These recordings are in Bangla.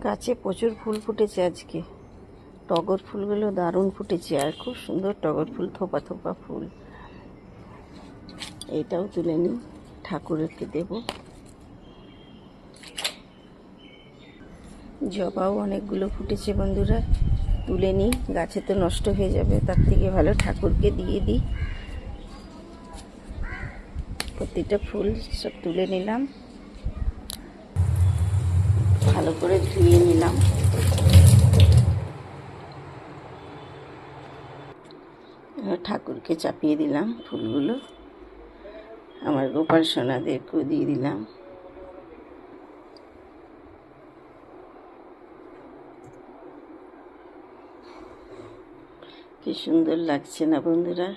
গাছে প্রচুর ফুল ফুটেছে আজকে। টগর ফুলগুলো দারুণ ফুটেছে, আর খুব সুন্দর টগর ফুল, থোপা থোপা ফুল। এইটাও তুলে নিই, ঠাকুরকে দেব। জবাও অনেকগুলো ফুটেছে বন্ধুরা, তুলে নিই, গাছে তো নষ্ট হয়ে যাবে, তার থেকে ভালো ঠাকুরকে দিয়ে দিই। প্রতিটা ফুল সব তুলে নিলাম, ভালো করে ধুয়ে নিলাম। ঠাকুরকে চাপিয়ে দিলাম ফুলগুলো, আমার গোপাল সোনাদেরকেও দিয়ে দিলাম। কি সুন্দর লাগছে না বন্ধুরা?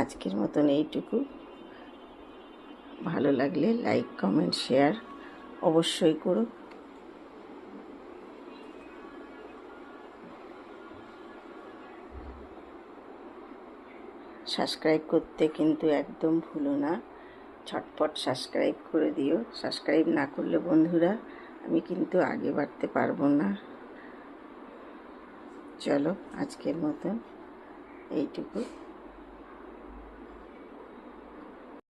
আজকের মতন এইটুকু। ভালো লাগলে লাইক, কমেন্ট, শেয়ার অবশ্যই করো। সাবস্ক্রাইব করতে কিন্তু একদম ভুলো না, ঝটপট সাবস্ক্রাইব করে দিও। সাবস্ক্রাইব না করলে বন্ধুরা আমি কিন্তু আগে বাড়তে পারবো না। চলো আজকের মতন এইটুকু।